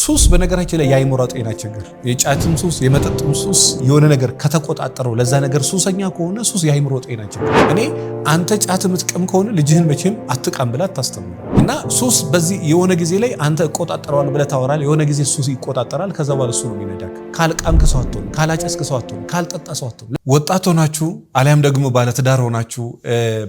ሱስ በነገራችን ላይ የአይምሮ ጤና ችግር የጫትም ሱስ የመጠጥም ሱስ የሆነ ነገር ከተቆጣጠረው ለዛ ነገር ሱሰኛ ከሆነ ሱስ የአይምሮ ጤና ችግር። እኔ አንተ ጫት የምትቀም ከሆነ ልጅህን መቼም አትቃም ብላ ታስተምሩ እና ሱስ በዚህ የሆነ ጊዜ ላይ አንተ እቆጣጠረዋል ብለህ ታወራለህ። የሆነ ጊዜ ሱስ ይቆጣጠራል። ከዛ በኋላ እሱ ነው የሚነዳክ። ካልቃምክ ሰው አትሆን፣ ካላጨስክ ሰው አትሆን፣ ካልጠጣ ሰው አትሆን። ወጣት ሆናችሁ አሊያም ደግሞ ባለትዳር ሆናችሁ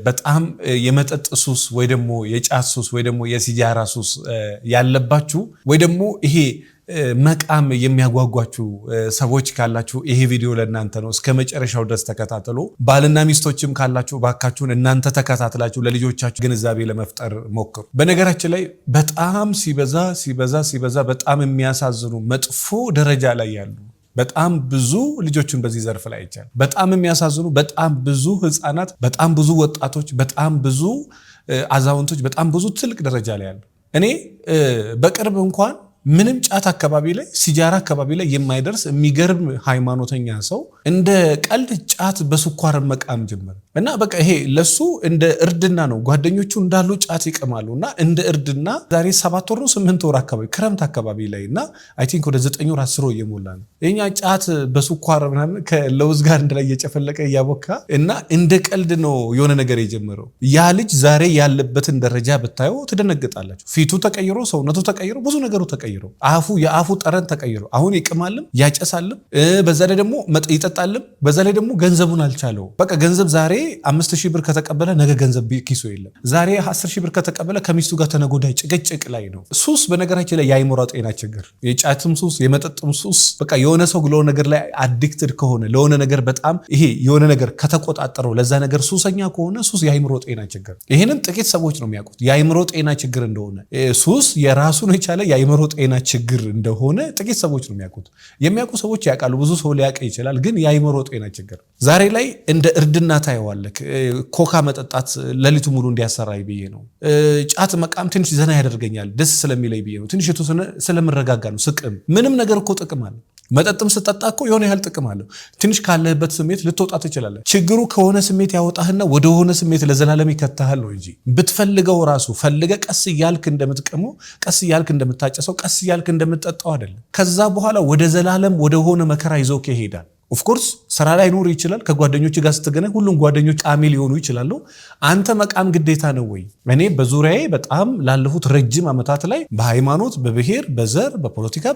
በጣም የመጠጥ ሱስ ወይ ደግሞ የጫት ሱስ ወይ ደግሞ የሲጃራ ሱስ ያለባችሁ ወይ ደግሞ ይሄ መቃም የሚያጓጓችሁ ሰዎች ካላችሁ ይሄ ቪዲዮ ለእናንተ ነው። እስከ መጨረሻው ድረስ ተከታተሉ። ባልና ሚስቶችም ካላችሁ ባካችሁን እናንተ ተከታትላችሁ ለልጆቻችሁ ግንዛቤ ለመፍጠር ሞክሩ። በነገራችን ላይ በጣም ሲበዛ በጣም የሚያሳዝኑ መጥፎ ደረጃ ላይ ያሉ በጣም ብዙ ልጆችን በዚህ ዘርፍ ላይ ይቻላል። በጣም የሚያሳዝኑ በጣም ብዙ ህፃናት፣ በጣም ብዙ ወጣቶች፣ በጣም ብዙ አዛውንቶች፣ በጣም ብዙ ትልቅ ደረጃ ላይ ያሉ እኔ በቅርብ እንኳን ምንም ጫት አካባቢ ላይ ሲጃራ አካባቢ ላይ የማይደርስ የሚገርም ሃይማኖተኛ ሰው እንደ ቀልድ ጫት በስኳር መቃም ጀመረ እና በቃ ይሄ ለሱ እንደ እርድና ነው። ጓደኞቹ እንዳሉ ጫት ይቀማሉ እና እንደ እርድና ዛሬ 7 ወር ነው 8 ወር አካባቢ ክረምት አካባቢ ላይ እና አይ ቲንክ ወደ 9 ወር 10 ወር እየሞላ ነው። የኛ ጫት በስኳር ምናምን ከለውዝ ጋር እንደላይ እየጨፈለቀ እያቦካ እና እንደ ቀልድ ነው የሆነ ነገር የጀመረው። ያ ልጅ ዛሬ ያለበትን ደረጃ ብታዩ ትደነግጣላችሁ። ፊቱ ተቀይሮ፣ ሰውነቱ ተቀይሮ፣ ብዙ ነገሩ ተቀይሮ፣ የአፉ ጠረን ተቀይሮ አሁን ይቅማልም ያጨሳልም፣ በዛ ላይ ደግሞ ይጠጣልም፣ በዛ ላይ ደግሞ ገንዘቡን አልቻለው። በቃ ገንዘብ ዛሬ 5000 ብር ከተቀበለ ነገ ገንዘብ ኪሱ የለም። ዛሬ 10000 ብር ከተቀበለ ከሚስቱ ጋር ተነጎዳይ ጭቅጭቅ ላይ ነው። ሱስ በነገራችን ላይ የአይምሮ ጤና ችግር የጫትም ሱስ የመጠጥም ሱስ በቃ የሆነ ሰው ለሆነ ነገር ላይ አዲክትድ ከሆነ ለሆነ ነገር በጣም ይሄ የሆነ ነገር ከተቆጣጠረው ለዛ ነገር ሱሰኛ ከሆነ ሱስ የአይምሮ ጤና ችግር። ይሄንን ጥቂት ሰዎች ነው የሚያውቁት የአይምሮ ጤና ችግር እንደሆነ። ሱስ የራሱን የቻለ የአይምሮ ጤና ችግር እንደሆነ ጥቂት ሰዎች ነው የሚያውቁት። የሚያውቁ ሰዎች ያውቃሉ፣ ብዙ ሰው ሊያውቅ ይችላል። ግን የአይምሮ ጤና ችግር ዛሬ ላይ እንደ እርድና ታየዋለህ። ኮካ መጠጣት ሌሊቱ ሙሉ እንዲያሰራይ ብዬ ነው። ጫት መቃም ትንሽ ዘና ያደርገኛል ደስ ስለሚለይ ብዬ ነው። ትንሽ የተወሰነ ስለምረጋጋ ነው። ስቅም ምንም ነገር እኮ ጥቅም አለ። መጠጥም ስጠጣ እኮ የሆነ ያህል ጥቅም አለው። ትንሽ ካለህበት ስሜት ልትወጣ ትችላለህ። ችግሩ ከሆነ ስሜት ያወጣህና ወደ ሆነ ስሜት ለዘላለም ይከተሃል ነው እንጂ ብትፈልገው ራሱ ፈልገ ቀስ እያልክ እንደምትቀመው፣ ቀስ እያልክ እንደምታጨሰው፣ ቀስ እያልክ እንደምትጠጣው አይደለም። ከዛ በኋላ ወደ ዘላለም ወደ ሆነ መከራ ይዞክ ይሄዳል። ኦፍኮርስ ስራ ላይ ኖር ይችላል። ከጓደኞች ጋር ስትገናኝ ሁሉም ጓደኞች ቃሚ ሊሆኑ ይችላሉ። አንተ መቃም ግዴታ ነው ወይ? እኔ በዙሪያዬ በጣም ላለፉት ረጅም ዓመታት ላይ በሃይማኖት፣ በብሔር፣ በዘር፣ በፖለቲካ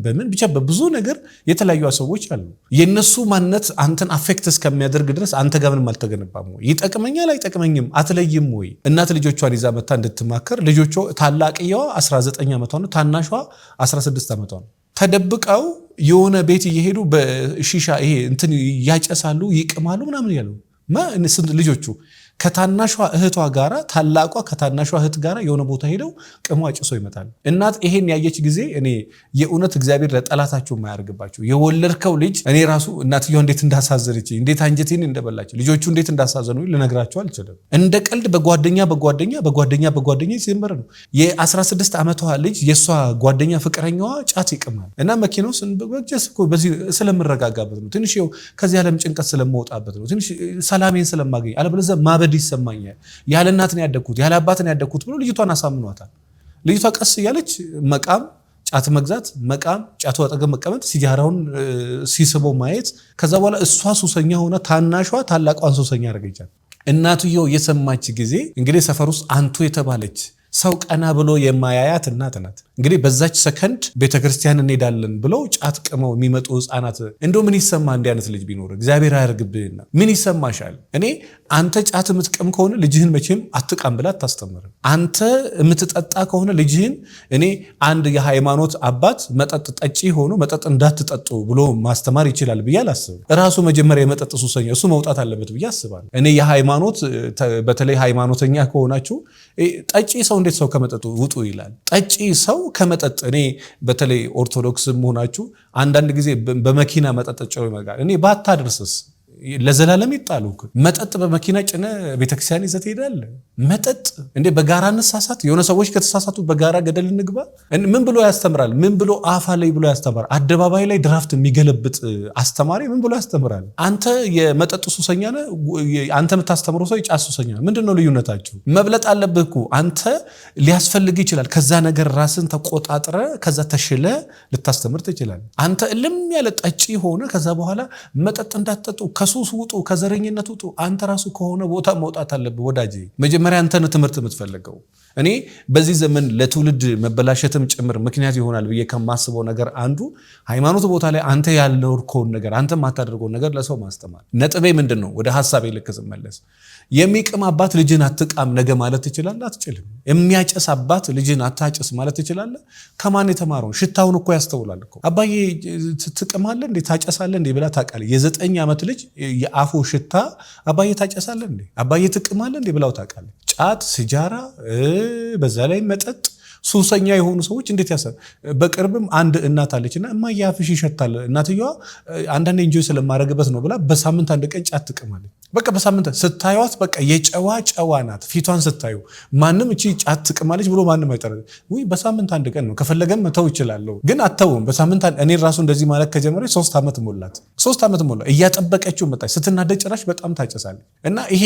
በምን ብቻ በብዙ ነገር የተለያዩ ሰዎች አሉ። የነሱ ማንነት አንተን አፌክት እስከሚያደርግ ድረስ አንተ ጋር ምንም አልተገነባም ወይ? ይጠቅመኛል አይጠቅመኝም አትለይም ወይ? እናት ልጆቿን ይዛ መታ እንድትማከር ልጆቿ ታላቅየዋ 19 ዓመቷ ነው፣ ታናሿ 16 ዓመቷ ነው። ተደብቀው የሆነ ቤት እየሄዱ በሺሻ ይሄ እንትን ያጨሳሉ፣ ይቅማሉ ምናምን ያለው ልጆቹ ከታናሿ እህቷ ጋራ ታላቋ ከታናሿ እህት ጋራ የሆነ ቦታ ሄደው ቅሞ አጭሶ ይመጣሉ። እናት ይሄን ያየች ጊዜ እኔ የእውነት እግዚአብሔር ለጠላታችሁ የማያርግባችሁ የወለድከው ልጅ እኔ ራሱ እናትየው እንዴት እንዳሳዘነች እንዴት አንጀቴን እንደበላች ልጆቹ እንዴት እንዳሳዘኑ ልነግራቸው አልችልም። እንደ ቀልድ በጓደኛ ሲጀመር ነው። የ16 ዓመቷ ልጅ የሷ ጓደኛ ፍቅረኛዋ ጫት ይቅማል እና መኪናው በዚህ ስለምረጋጋበት ነው። ትንሽ ከዚህ ዓለም ጭንቀት ስለምወጣበት ነው። ትንሽ ሰላሜን ስለማገኝ አለበለዚያ ማበድ ይሰማኛል። ያለ እናት ነው ያደግኩት ያለ አባት ነው ያደግኩት ብሎ ልጅቷን አሳምኗታል። ልጅቷ ቀስ እያለች መቃም፣ ጫት መግዛት፣ መቃም፣ ጫቱ አጠገብ መቀመጥ፣ ሲጃራውን ሲስበው ማየት። ከዛ በኋላ እሷ ሱሰኛ ሆና ታናሿ ታላቋን ሱሰኛ አደረገቻት። እናትየው የሰማች ጊዜ እንግዲህ ሰፈር ውስጥ አንቱ የተባለች ሰው ቀና ብሎ የማያያት እናት ናት። እንግዲህ በዛች ሰከንድ ቤተክርስቲያን እንሄዳለን ብለው ጫት ቅመው የሚመጡ ህፃናት እንደው ምን ይሰማ? እንዲህ አይነት ልጅ ቢኖር እግዚአብሔር አያርግብህና ምን ይሰማሻል? እኔ አንተ ጫት የምትቀም ከሆነ ልጅህን መቼም አትቃም ብላ አታስተምርም። አንተ የምትጠጣ ከሆነ ልጅህን እኔ አንድ የሃይማኖት አባት መጠጥ ጠጪ ሆኖ መጠጥ እንዳትጠጡ ብሎ ማስተማር ይችላል ብዬ አላስብም። ራሱ መጀመሪያ የመጠጥ ሱሰኛ እሱ መውጣት አለበት ብዬ አስባለሁ። እኔ የሃይማኖት በተለይ ሃይማኖተኛ ከሆናችሁ ጠጪ ሰው እንዴት ሰው ከመጠጡ ውጡ ይላል? ጠጪ ሰው ከመጠጥ እኔ በተለይ ኦርቶዶክስ መሆናችሁ አንዳንድ ጊዜ በመኪና መጠጠጫው ይመጋል። እኔ ባታደርስስ ለዘላለም ይጣሉ። መጠጥ በመኪና ጭነ ቤተክርስቲያን ይዘት ሄዳል። መጠጥ እንዴ በጋራ እንሳሳት። የሆነ ሰዎች ከተሳሳቱ በጋራ ገደል እንግባ። ምን ብሎ ያስተምራል? ምን ብሎ አፋ ላይ ብሎ ያስተምራል? አደባባይ ላይ ድራፍት የሚገለብጥ አስተማሪ ምን ብሎ ያስተምራል? አንተ የመጠጥ ሱሰኛ ነህ፣ አንተ የምታስተምረው ሰው የጫት ሱሰኛ ነው። ምንድነው ልዩነታችሁ? መብለጥ አለብህ እኮ አንተ። ሊያስፈልግ ይችላል ከዛ ነገር ራስን ተቆጣጥረ ከዛ ተሽለ ልታስተምር ትችላለህ። አንተ እልም ያለ ጠጪ ሆነ ከዛ በኋላ መጠጥ እንዳትጠጡ፣ ከሱስ ውጡ፣ ከዘረኝነት ውጡ። አንተ ራሱ ከሆነ ቦታ መውጣት አለብህ ወዳጄ። መጀመሪያ አንተን ትምህርት የምትፈልገው። እኔ በዚህ ዘመን ለትውልድ መበላሸትም ጭምር ምክንያት ይሆናል ብዬ ከማስበው ነገር አንዱ ሃይማኖት ቦታ ላይ አንተ ያልኖርከውን ነገር አንተ የማታደርገውን ነገር ለሰው ማስተማር። ነጥቤ ምንድን ነው? ወደ ሐሳቤ ልክ ስመለስ የሚቅም አባት ልጅን አትቃም ነገ ማለት ትችላለህ? አትችልም። የሚያጨስ አባት ልጅን አታጨስ ማለት ትችላለህ? ከማን የተማረው? ሽታውን እኮ ያስተውላል እኮ። አባዬ ትቅማለህ እንዴ ታጨሳለህ እንዴ ብላ ታውቃለህ። የ9 ዓመት ልጅ የአፉ ሽታ አባዬ ታጨሳለህ እንዴ አባዬ ትቅማለህ እንዴ ብላው ታውቃለህ። ጫት፣ ሲጃራ፣ በዛ ላይ መጠጥ ሱሰኛ የሆኑ ሰዎች እንዴት ያሰብ። በቅርብም አንድ እናት አለችና እማዬ አፍሽ ይሸታል፣ እናትየዋ አንዳንዴ እንጆይ ስለማረግበት ነው ብላ በሳምንት አንድ ቀን ጫት ትቅማለች። በቃ በሳምንት ስታዩት በቃ የጨዋ ናት። ፊቷን ስታዩ ማንም እቺ ጫት ትቅማለች ብሎ ማንም አይጠረም። ወይ በሳምንት አንድ ቀን ነው፣ ከፈለገም መተው ይችላል፣ ግን አተውም። በሳምንት እኔ ራሱ እንደዚህ ማለት ከጀመረች 3 ዓመት ሞላት። 3 ዓመት ሞላ። እያጠበቀችው መጣች። ስትናደድ ጭራሽ በጣም ታጨሳለች። እና ይሄ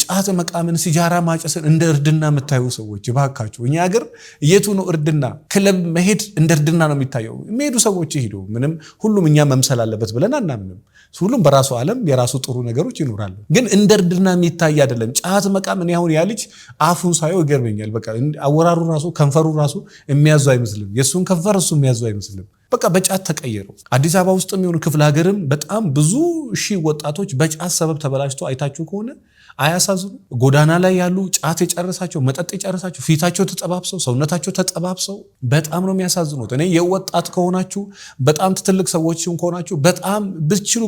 ጫት መቃምን፣ ሲጃራ ማጨስን እንደ እርድና የምታዩ ሰዎች እባካችሁ፣ እኛ ሀገር የቱ ነው እርድና? ክለብ መሄድ እንደ እርድና ነው የሚታየው። የሚሄዱ ሰዎች ይሄዱ፣ ምንም ሁሉም እኛ መምሰል አለበት ብለን አናምንም። ሁሉም በራሱ ዓለም የራሱ ጥሩ ነገሮች ይኖራሉ፣ ግን እንደ እርድና የሚታይ አይደለም። ጫት መቃም እኔ አሁን ያ ልጅ አፉን ሳየው ይገርመኛል። በቃ አወራሩ ራሱ ከንፈሩ ራሱ የሚያዙ አይመስልም። የሱን ከንፈር እሱ የሚያዙ አይመስልም። በቃ በጫት ተቀየሩ። አዲስ አበባ ውስጥ የሚሆኑ ክፍለ ሀገርም በጣም ብዙ ሺህ ወጣቶች በጫት ሰበብ ተበላሽቶ አይታችሁ ከሆነ አያሳዝኑ? ጎዳና ላይ ያሉ ጫት የጨረሳቸው መጠጥ የጨረሳቸው ፊታቸው ተጠባብሰው ሰውነታቸው ተጠባብሰው በጣም ነው የሚያሳዝኑት። እኔ የወጣት ከሆናችሁ በጣም ትልቅ ሰዎች ከሆናችሁ በጣም ብትችሉ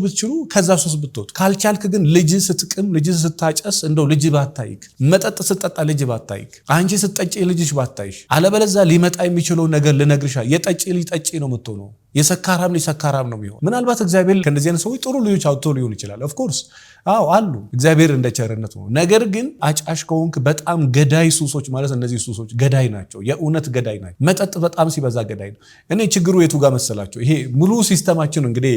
ከዛ ሱስ ብትወጥ፣ ካልቻልክ ግን ልጅ ስትቅም ልጅ ስታጨስ እንደው ልጅ ባታይክ፣ መጠጥ ስትጠጣ ልጅ ባታይክ፣ አንቺ ስትጠጪ ልጅሽ ባታይሽ፣ አለበለዚያ ሊመጣ የሚችለው ነገር ልነግርሻ። የጠጪ ልጅ ጠጪ ነው የምትሆነው። የሰካራም ልጅ ሰካራም ነው የሚሆን። ምናልባት እግዚአብሔር ከእንደዚህ አይነት ሰዎች ጥሩ ልጆች አውጥቶ ሊሆን ይችላል። ኦፍኮርስ አዎ አሉ፣ እግዚአብሔር እንደ ቸርነቱ ነው። ነገር ግን አጫሽ ከሆንክ በጣም ገዳይ ሱሶች ማለት እነዚህ ሱሶች ገዳይ ናቸው። የእውነት ገዳይ ናቸው። መጠጥ በጣም ሲበዛ ገዳይ ነው። እኔ ችግሩ የቱ ጋር መሰላቸው? ይሄ ሙሉ ሲስተማችን እንግዲህ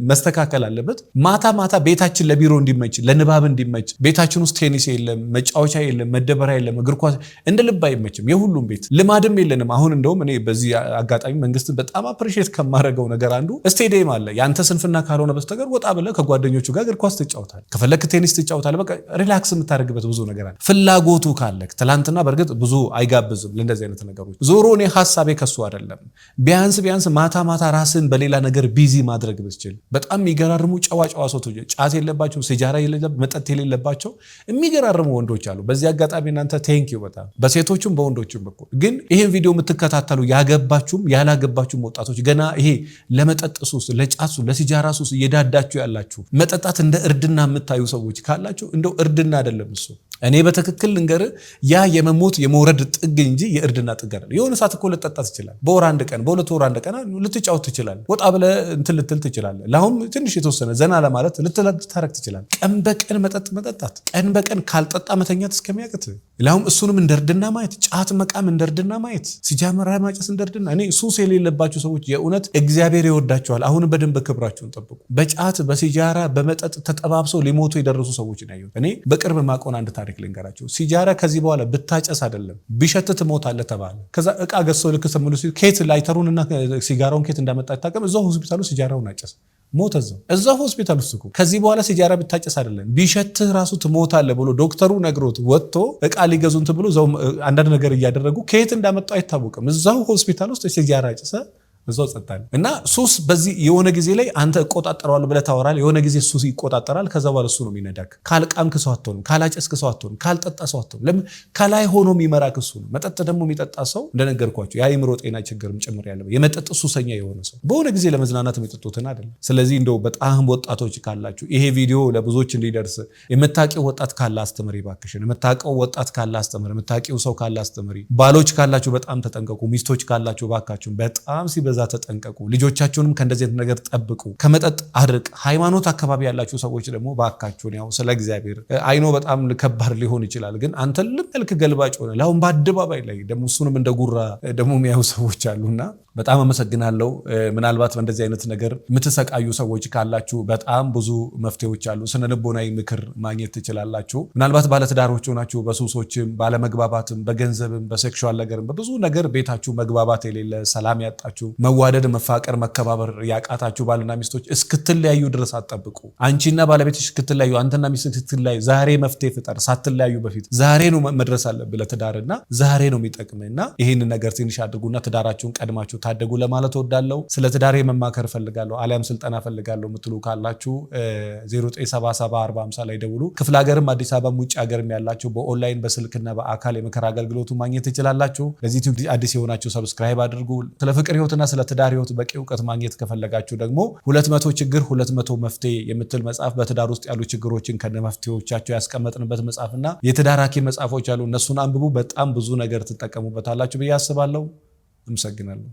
መስተካከል አለበት። ማታ ቤታችን ለቢሮ እንዲመች፣ ለንባብ እንዲመች፣ ቤታችን ውስጥ ቴኒስ የለም፣ መጫወቻ የለም፣ መደበሪያ የለም፣ እግር ኳስ እንደ ልብ አይመችም። የሁሉም ቤት ልማድም የለንም። አሁን እንደውም እኔ በዚህ አጋጣሚ መንግስትን በጣም አፕሪሺየት ከማድረገው ነገር አንዱ ስቴዲየም አለ። ያንተ ስንፍና ካልሆነ በስተቀር ወጣ ብለህ ከጓደኞቹ ጋር እግር ኳስ ትጫወታለህ፣ ከፈለክ ቴኒስ ትጫወታለህ። በቃ ሪላክስ የምታደርግበት ብዙ ነገር አለ። ፍላጎቱ ካለክ። ትላንትና በእርግጥ ብዙ አይጋብዝም ለእንደዚህ አይነት ነገሮች። ዞሮ እኔ ሐሳቤ ከሱ አይደለም። ቢያንስ ማታ ራስን በሌላ ነገር ቢዚ ማድረግ ብትችል። በጣም የሚገራርሙ ጨዋ ሰዎች፣ ጫት የለባቸው፣ ሲጃራ የሌለባቸው፣ መጠጥ የሌለባቸው የሚገራርሙ ወንዶች አሉ። በዚህ አጋጣሚ እናንተ ቴንኪው በጣም በሴቶችም በወንዶችም በኩል። ግን ይሄን ቪዲዮ የምትከታተሉ ያገባችሁም ያላገባችሁም ወጣቶች ገና ይሄ ለመጠጥ ሱስ፣ ለጫት ሱስ፣ ለሲጃራ ሱስ እየዳዳችሁ ያላችሁ መጠጣት እንደ እርድና የምታዩ ሰዎች ካላችሁ እንደው እርድና አይደለም እሱ። እኔ በትክክል ልንገር፣ ያ የመሞት የመውረድ ጥግ እንጂ የእርድና ጥግ አይደለም። የሆነ ሰዓት እኮ ልጠጣ ትችላለህ። በወር አንድ ቀን በሁለት ወር አንድ ቀን ልትጫወት ትችላለህ። ወጣ ብለህ እንትን ልትል ትችላለህ። ለአሁን ትንሽ የተወሰነ ዘና ለማለት ልትታረቅ ትችላለህ። ቀን በቀን መጠጣት፣ ቀን በቀን ካልጠጣ መተኛት እስከሚያቅት፣ ለአሁን እሱንም እንደ እርድና ማየት፣ ጫት መቃም እንደ እርድና ማየት፣ ሲጃራ ማጨስ እንደ እርድና። እኔ ሱስ የሌለባቸው ሰዎች የእውነት እግዚአብሔር ይወዳቸዋል። አሁን በደንብ ክብራቸውን ጠብቁ። በጫት በሲጃራ በመጠጥ ተጠባብሰው ሊሞቱ የደረሱ ሰዎች ነው ያየሁት። እኔ በቅርብ ማቆን አንድ ታሪክ ልንገራቸው። ሲጃራ ከዚህ በኋላ ብታጨስ አይደለም ቢሸት ትሞታለህ ተባለ። ከዛ እቃ ገዝተው ልክ ሰምሉ ኬት ላይተሩንና ሲጋራውን ኬት እንዳመጣ ይታቀም እዛው ሆስፒታሉ ሲጃራውን አጨስ ሞተ። እዛው ሆስፒታል ውስጥ እኮ ከዚህ በኋላ ሲጃራ ብታጨስ አይደለም ቢሸትህ ራሱ ትሞታለህ ብሎ ዶክተሩ ነግሮት ወጥቶ እቃ ሊገዙንት ብሎ እዛው አንዳንድ ነገር እያደረጉ ከየት እንዳመጣው አይታወቅም። እዛው ሆስፒታል ውስጥ ሲጃራ አጨሰ፣ እዛው ጸጣል። እና ሱስ በዚህ የሆነ ጊዜ ላይ አንተ እቆጣጠረዋለሁ ብለህ ታወራለህ። የሆነ ጊዜ ሱስ ይቆጣጠራል። ከዛ በኋላ እሱ ነው የሚነዳክ። ካልቃምክ ሰው አትሆንም፣ ካላጨስክ ሰው አትሆንም፣ ካልጠጣ ሰው አትሆንም። ለምን? ከላይ ሆኖ የሚመራክ እሱ ነው። መጠጥ ደግሞ የሚጠጣ ሰው እንደነገርኳቸው የአእምሮ ጤና ችግርም ጭምር ያለበት የመጠጥ ሱሰኛ የሆነ ሰው በሆነ ጊዜ ለመዝናናት የሚጠጡትን አይደለም። ስለዚህ እንደው በጣም ወጣቶች ካላችሁ ይሄ ቪዲዮ ለብዙዎች እንዲደርስ የምታውቂው ወጣት ካለ አስተምሪ እባክሽን። የምታውቀው ወጣት ካለ አስተምሪ። የምታውቂው ሰው ካለ አስተምሪ። ባሎች ካላችሁ በጣም ተጠንቀቁ። ሚስቶች ካላችሁ እባካችሁን በጣም ሲበዛ ከዛ ተጠንቀቁ። ልጆቻችሁንም ከእንደዚህ አይነት ነገር ጠብቁ። ከመጠጥ አድርቅ። ሃይማኖት አካባቢ ያላችሁ ሰዎች ደግሞ ባካችሁን ያው ስለ እግዚአብሔር አይኖ በጣም ከባድ ሊሆን ይችላል፣ ግን አንተ ልመልክ ገልባጭ ሆነ ለአሁን በአደባባይ ላይ ደግሞ እሱንም እንደ ጉራ ደግሞ የሚያዩ ሰዎች አሉና በጣም አመሰግናለሁ። ምናልባት በእንደዚህ አይነት ነገር የምትሰቃዩ ሰዎች ካላችሁ በጣም ብዙ መፍትሄዎች አሉ። ስነ ልቦናዊ ምክር ማግኘት ትችላላችሁ። ምናልባት ባለትዳሮች ሆናችሁ በሱሶችም ባለመግባባትም በገንዘብም በሴክሹዋል ነገርም በብዙ ነገር ቤታችሁ መግባባት የሌለ ሰላም ያጣችሁ መዋደድ መፋቀር መከባበር ያቃታችሁ ባልና ሚስቶች እስክትለያዩ ድረስ አትጠብቁ። አንቺና ባለቤትሽ እስክትለያዩ አንተና ሚስትህ እስክትለያዩ ዛሬ መፍትሄ ፍጠር። ሳትለያዩ በፊት ዛሬ ነው መድረስ አለብህ ለትዳርና ዛሬ ነው የሚጠቅምና ይህን ነገር ትንሽ አድርጉና ትዳራችሁን ቀድማችሁ ታደጉ ለማለት እወዳለሁ። ስለ ትዳሬ መማከር ፈልጋለሁ አሊያም ስልጠና ፈልጋለሁ ምትሉ ካላችሁ 09774050 ላይ ደውሉ። ክፍለ ሀገርም አዲስ አበባም ውጭ ሀገርም ያላችሁ በኦንላይን በስልክና በአካል የምክር አገልግሎቱ ማግኘት ትችላላችሁ። ለዚህ ዩቲዩብ አዲስ የሆናችሁ ሰብስክራይብ አድርጉ። ስለ ፍቅር ህይወትና ስለ ትዳር ህይወት በቂ እውቀት ማግኘት ከፈለጋችሁ ደግሞ 200 ችግር 200 መፍትሄ የምትል መጽሐፍ በትዳር ውስጥ ያሉ ችግሮችን ከነ መፍትሄዎቻቸው ያስቀመጥንበት መጽሐፍና የትዳር ሐኪም መጽሐፎች አሉ። እነሱን አንብቡ። በጣም ብዙ ነገር ትጠቀሙበታላችሁ ብዬ አስባለሁ። አመሰግናለሁ።